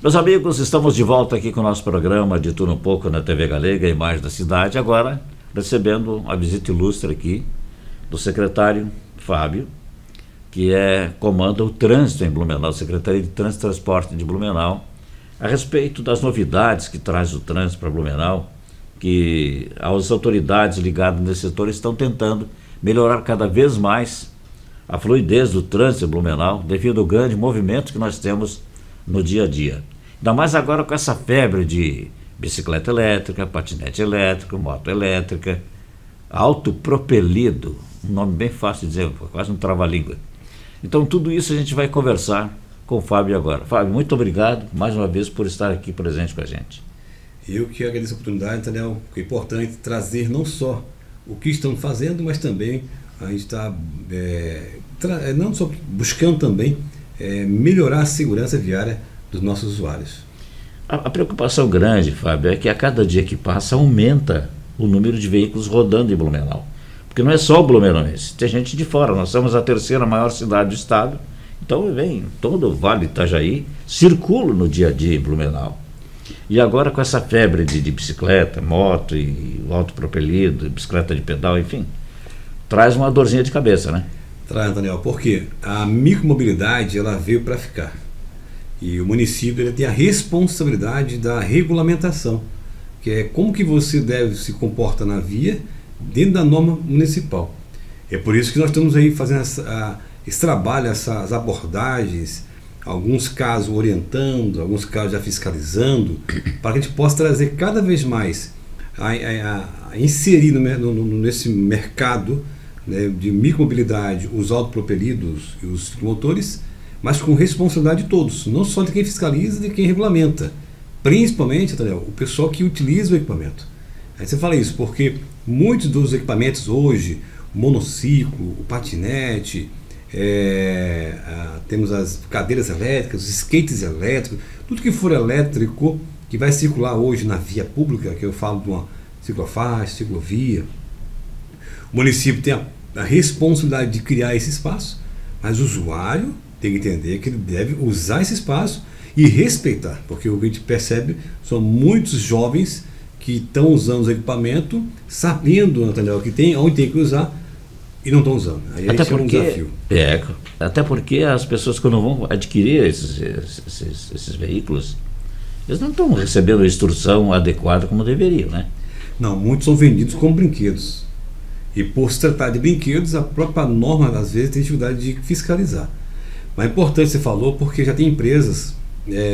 Meus amigos, estamos de volta aqui com o nosso programa de Tudo um Pouco na TV Galega, Imagem da Cidade, agora recebendo a visita ilustre aqui do secretário Fábio, que comanda o trânsito em Blumenau, Secretaria de Trânsito e Transporte de Blumenau, a respeito das novidades que traz o trânsito para Blumenau, que as autoridades ligadas nesse setor estão tentando melhorar cada vez mais a fluidez do trânsito em Blumenau, devido ao grande movimento que nós temos no dia a dia. Ainda mais agora com essa febre de bicicleta elétrica, patinete elétrico, moto elétrica, autopropelido, um nome bem fácil de dizer, quase um trava-língua. Então tudo isso a gente vai conversar com o Fábio agora. Fábio, muito obrigado mais uma vez por estar aqui presente com a gente. Eu que agradeço a oportunidade, Daniel, que é importante trazer não só o que estamos fazendo, mas também a gente está não só buscando também melhorar a segurança viária dos nossos usuários. A preocupação grande, Fábio, é que a cada dia que passa aumenta o número de veículos rodando em Blumenau. Porque não é só o blumenauense, tem gente de fora. Nós somos a terceira maior cidade do estado, então vem todo o Vale Itajaí, circula no dia a dia em Blumenau. E agora com essa febre de bicicleta, moto e autopropelido, bicicleta de pedal, enfim, traz uma dorzinha de cabeça, né? Traz, Daniel, porque a micromobilidade ela veio para ficar. E o município ele tem a responsabilidade da regulamentação, que é como que você deve se comportar na via dentro da norma municipal. É por isso que nós estamos aí fazendo esse trabalho, essas abordagens, alguns casos orientando, alguns casos já fiscalizando, para que a gente possa trazer cada vez mais a inserir nesse mercado, né, de micromobilidade os autopropelidos e os ciclomotores, mas com responsabilidade de todos, não só de quem fiscaliza e de quem regulamenta, principalmente, Daniel, o pessoal que utiliza o equipamento. Aí você fala isso porque muitos dos equipamentos hoje, o monociclo, o patinete, temos as cadeiras elétricas, os skates elétricos, tudo que for elétrico que vai circular hoje na via pública, que eu falo de uma ciclofaixa, ciclovia, o município tem a responsabilidade de criar esse espaço, mas o usuário tem que entender que ele deve usar esse espaço e respeitar, porque o que a gente percebe são muitos jovens que estão usando o equipamento, sabendo, Nathaniel, que tem, onde tem que usar, e não estão usando. Aí até esse porque, é um desafio. Até porque as pessoas, quando vão adquirir esses veículos, eles não estão recebendo a instrução adequada como deveriam, né? Não, muitos são vendidos como brinquedos. E por se tratar de brinquedos, a própria norma, às vezes, tem dificuldade de fiscalizar. Mas é importante, você falou, porque já tem empresas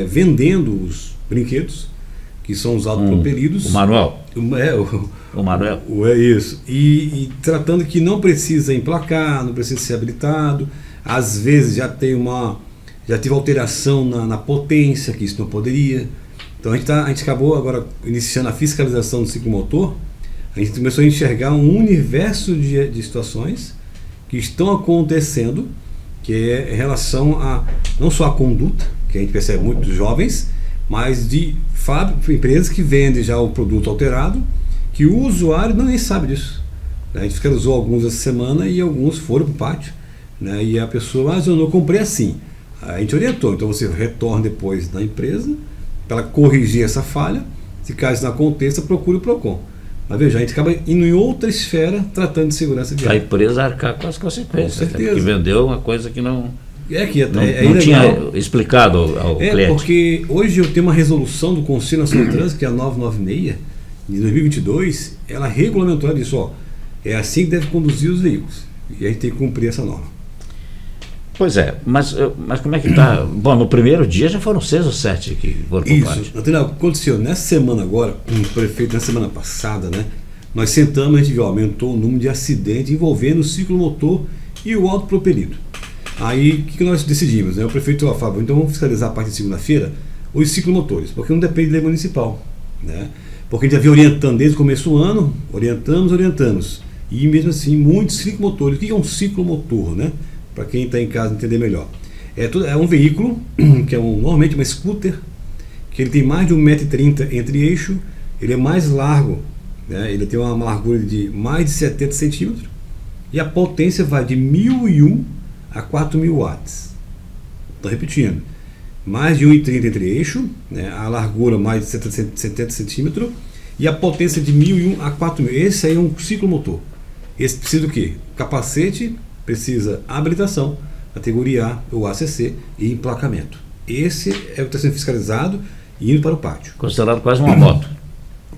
vendendo os brinquedos, que são os autopropelidos. O manual. O manual. É isso. E tratando que não precisa emplacar, não precisa ser habilitado. Às vezes já teve alteração na potência, que isso não poderia. Então a gente acabou agora iniciando a fiscalização do ciclomotor. A gente começou a enxergar um universo de situações que estão acontecendo, que é em relação a não só a conduta, que a gente percebe muito dos jovens, mas de empresas que vendem já o produto alterado, que o usuário nem sabe disso. A gente fiscalizou alguns essa semana e alguns foram para o pátio, né? E a pessoa, eu não comprei assim. A gente orientou, então você retorna depois na empresa para ela corrigir essa falha. Se caso isso não aconteça, procure o PROCON. Mas veja, a gente acaba indo em outra esfera tratando de segurança viária. A empresa arcar com as consequências, com certeza. Porque vendeu uma coisa que não tinha explicado ao cliente. Porque hoje eu tenho uma resolução do Conselho Nacional de Trânsito, que é a 996, de 2022, ela regulamentou isso, é assim que deve conduzir os veículos. E a gente tem que cumprir essa norma. Pois é, mas como é que está? Bom, no primeiro dia já foram 6 ou 7 que foram para o pátio. Isso, Nathaniel, aconteceu nessa semana agora, o prefeito, na semana passada, né? Nós sentamos, a gente viu, aumentou o número de acidentes envolvendo o ciclomotor e o autopropelido. Aí, o que nós decidimos? Né? O prefeito falou, Fábio, então vamos fiscalizar a parte de segunda-feira os ciclomotores, porque não depende da lei municipal, né? Porque a gente já veio orientando desde o começo do ano, orientamos. E mesmo assim, muitos ciclomotores. O que é um ciclomotor, né? Para quem está em casa entender melhor. É um veículo, que é normalmente uma scooter, que ele tem mais de 1,30 m entre eixo, ele é mais largo, né? Ele tem uma largura de mais de 70 centímetros, e a potência vai de 1001 a 4.000 watts. Estou repetindo, mais de 1,30 entre eixo, né? A largura mais de 70 centímetros e a potência de 1.001 a 4.000. Esse aí é um ciclomotor. Esse precisa do quê? Capacete, precisa habilitação, categoria A ou ACC e emplacamento. Esse é o que está sendo fiscalizado e indo para o pátio. Considerado quase uma moto.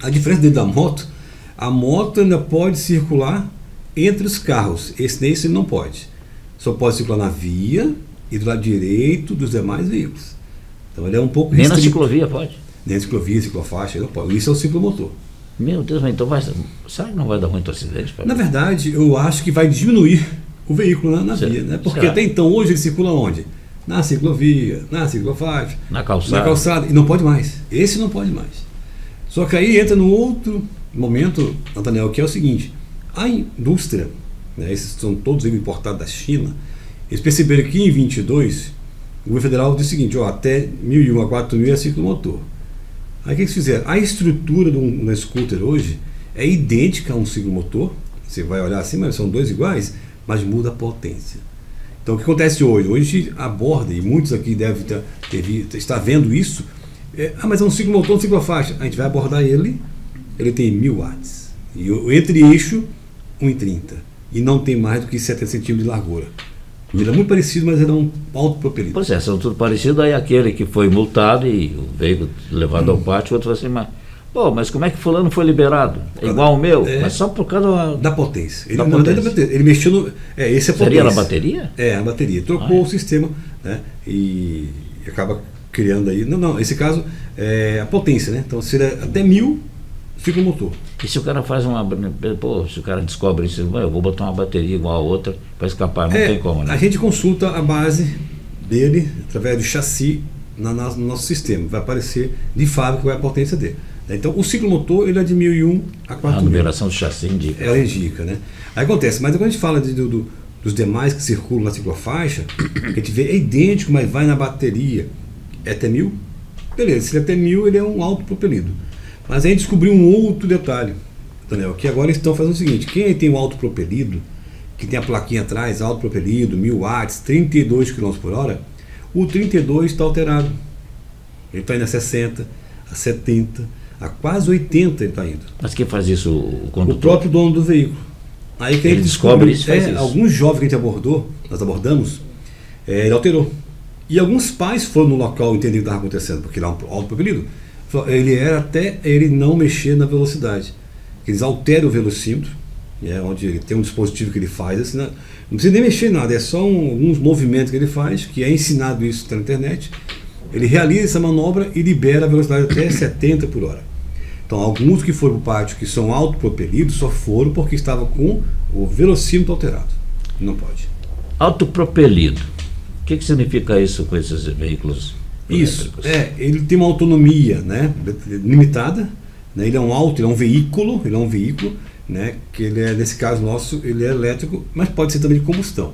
A diferença dele da moto, a moto ainda pode circular entre os carros. Esse não pode. Só pode circular na via e do lado direito dos demais veículos. Então ele é um pouco nem restrito. Na ciclovia pode? Nem na ciclovia, ciclofaixa, ele não pode. Isso é o ciclomotor. Meu Deus, então será que não vai dar muito acidente? Na verdade, eu acho que vai diminuir o veículo na via, né? Porque até então, hoje ele circula onde? Na ciclovia, na ciclofaixa, na calçada. Na calçada, e não pode mais. Esse não pode mais. Só que aí entra no outro momento, Nathaniel, que é o seguinte: a indústria, né, esses são todos importados da China, eles perceberam que em 22 o governo federal disse o seguinte: ó, até 1.001 a 4.000 é ciclomotor. Aí o que eles fizeram? A estrutura de um scooter hoje é idêntica a um ciclomotor. Você vai olhar assim, mas são dois iguais, mas muda a potência. Então o que acontece hoje? Hoje a gente aborda, e muitos aqui devem estar vendo isso, mas é um ciclomotor, um ciclofaixa. A gente vai abordar ele tem 1.000 watts. E entre eixo, 1,30. E não tem mais do que 70 centímetros de largura. Ele é muito parecido, mas ele é um autopropelido. Pois é, são tudo parecido. Aí aquele que foi multado e o veículo levado ao pátio, o outro vai assim, mas como é que fulano foi liberado? É igual ao meu? Mas só por causa da potência. Ele mexeu no... esse é a potência. Seria na bateria? A bateria. Trocou o sistema, né? E acaba criando aí... Não, esse caso é a potência, né? Então seria até 1.000 ciclomotor. E se o cara faz se o cara descobre isso, eu vou botar uma bateria igual a outra para escapar, não tem como, né? A gente consulta a base dele através do chassi no nosso sistema. Vai aparecer de fábrica qual é a potência dele. Então o ciclomotor ele é de 1.001 a 4.000. A numeração do chassi indica. Ela indica, né? Aí acontece, mas quando a gente fala dos demais que circulam na ciclofaixa, a gente vê é idêntico, mas vai na bateria. É até 1.000? Beleza, se ele é até 1.000, ele é um autopropelido. Mas a gente descobriu um outro detalhe, Daniel, que agora estão fazendo o seguinte: quem tem o autopropelido, que tem a plaquinha atrás, autopropelido, 1.000 watts, 32 km por hora, o 32 está alterado. Ele está indo a 60, a 70, a quase 80 ele está indo. Mas quem faz isso? O condutor? O próprio dono do veículo. Aí que ele descobre isso, faz isso. Alguns jovens que a gente nós abordamos, ele alterou. E alguns pais foram no local entender o que estava acontecendo, porque ele é um autopropelido. Ele era até ele não mexer na velocidade. Eles alteram o velocímetro, onde ele tem um dispositivo que ele faz, assim, não precisa nem mexer em nada, é só alguns movimentos que ele faz, que é ensinado isso na internet. Ele realiza essa manobra e libera a velocidade até 70 por hora. Então alguns que foram para o pátio que são autopropelidos só foram porque estavam com o velocímetro alterado. Não pode. Autopropelido. O que significa isso com esses veículos? Isso, ele tem uma autonomia, né, limitada, né, ele é um veículo, né, que ele é, nesse caso nosso, ele é elétrico, mas pode ser também de combustão,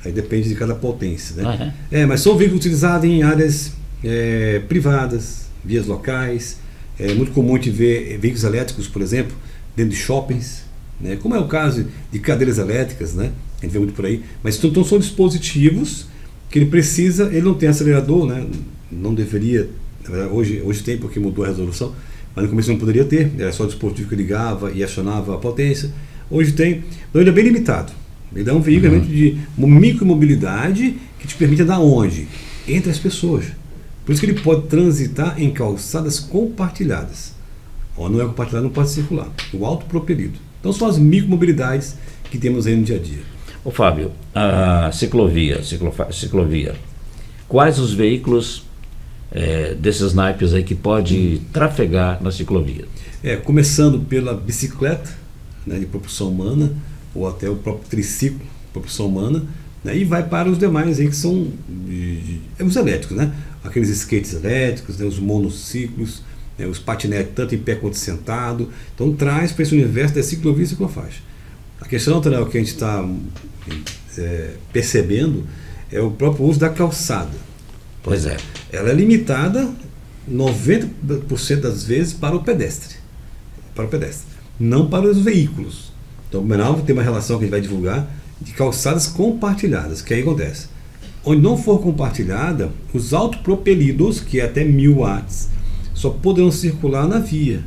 aí depende de cada potência, né? Mas são veículos utilizados em áreas privadas, vias locais, é muito comum a gente ver veículos elétricos, por exemplo, dentro de shoppings, né, como é o caso de cadeiras elétricas, né, a gente vê muito por aí, mas então são dispositivos que ele não tem acelerador, né? Não deveria, na verdade, hoje tem porque mudou a resolução, mas no começo não poderia ter, era só o dispositivo que ligava e acionava a potência. Hoje tem, então ele é bem limitado. Ele é um veículo de micromobilidade que te permite andar onde? Entre as pessoas. Por isso que ele pode transitar em calçadas compartilhadas. Não é compartilhado, não pode circular. O autopropelido. Então são as micromobilidades que temos aí no dia a dia. Ô Fábio, a ciclovia, quais os veículos desses naipes aí que pode trafegar na ciclovia? Começando pela bicicleta, né, de propulsão humana, ou até o próprio triciclo de propulsão humana, né, e vai para os demais aí que são os elétricos, né? Aqueles skates elétricos, né, os monociclos, né, os patinetes tanto em pé quanto sentado. Então traz para esse universo da ciclovia e ciclofaixa. A questão, Antonio, que a gente está percebendo é o próprio uso da calçada. Pois é. Ela é limitada 90% das vezes para o pedestre. Não para os veículos. Então o Menal tem uma relação que a gente vai divulgar de calçadas compartilhadas. Que aí acontece. Onde não for compartilhada, os autopropelidos, que é até 1000 watts, só poderão circular na via.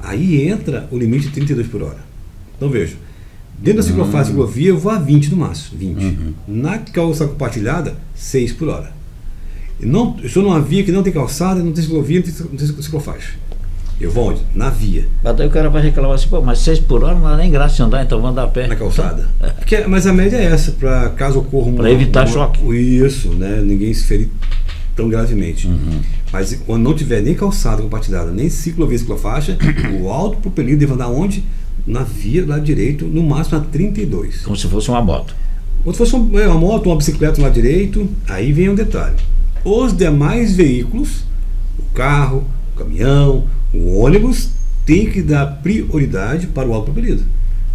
Aí entra o limite de 32 por hora. Então veja, dentro da ciclofaixa ciclovia eu vou a 20 no máximo, 20. Na calçada compartilhada, 6 por hora. Eu estou numa via que não tem calçada, não tem ciclovia, não tem ciclofaixa. Eu vou onde? Na via. Mas daí o cara vai reclamar assim, pô, mas 6 por hora não dá nem graça de andar, então vamos andar a pé. Na calçada. Mas a média é essa, para caso ocorra para evitar choque. Isso, né? Ninguém se ferir tão gravemente. Mas quando não tiver nem calçada compartilhada, nem ciclovia, ciclofaixa, o autopropelido deve andar onde? Na via do lado direito, no máximo a 32. Como se fosse uma moto. Ou se fosse uma moto, uma bicicleta no lado direito, aí vem um detalhe. Os demais veículos, o carro, o caminhão, o ônibus, tem que dar prioridade para o autopropelido.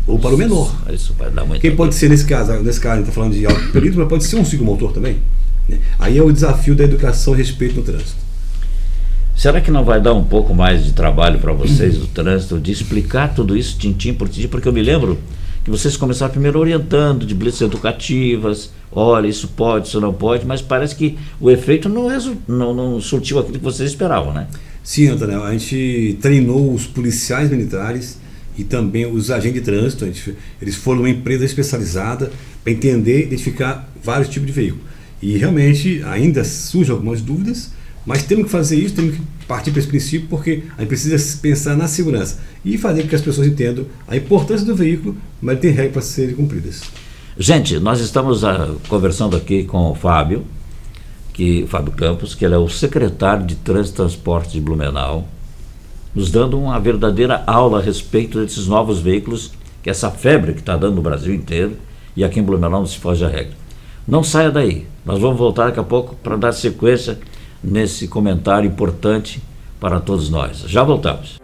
Ou para o menor. Isso vai dar muito. Quem pode ser, nesse caso a gente está falando de autopropelido, mas pode ser um ciclomotor também. Aí é o desafio da educação a respeito no trânsito. Será que não vai dar um pouco mais de trabalho para vocês do trânsito, de explicar tudo isso tintim por tintim? Porque eu me lembro que vocês começaram primeiro orientando de blitz educativas, olha, isso pode, isso não pode, mas parece que o efeito não surtiu aquilo que vocês esperavam, né? Sim, Antônio, a gente treinou os policiais militares e também os agentes de trânsito. Eles foram uma empresa especializada para entender e identificar vários tipos de veículo. E realmente ainda surgem algumas dúvidas, mas temos que fazer isso, temos que partir para esse princípio, porque a gente precisa pensar na segurança e fazer com que as pessoas entendam a importância do veículo, mas tem regras para serem cumpridas. Gente, nós estamos conversando aqui com o Fábio Campos, que ele é o secretário de Trânsito e Transporte de Blumenau, nos dando uma verdadeira aula a respeito desses novos veículos, que é essa febre que está dando no Brasil inteiro, e aqui em Blumenau não se foge a regra. Não saia daí, nós vamos voltar daqui a pouco para dar sequência nesse comentário importante para todos nós. Já voltamos.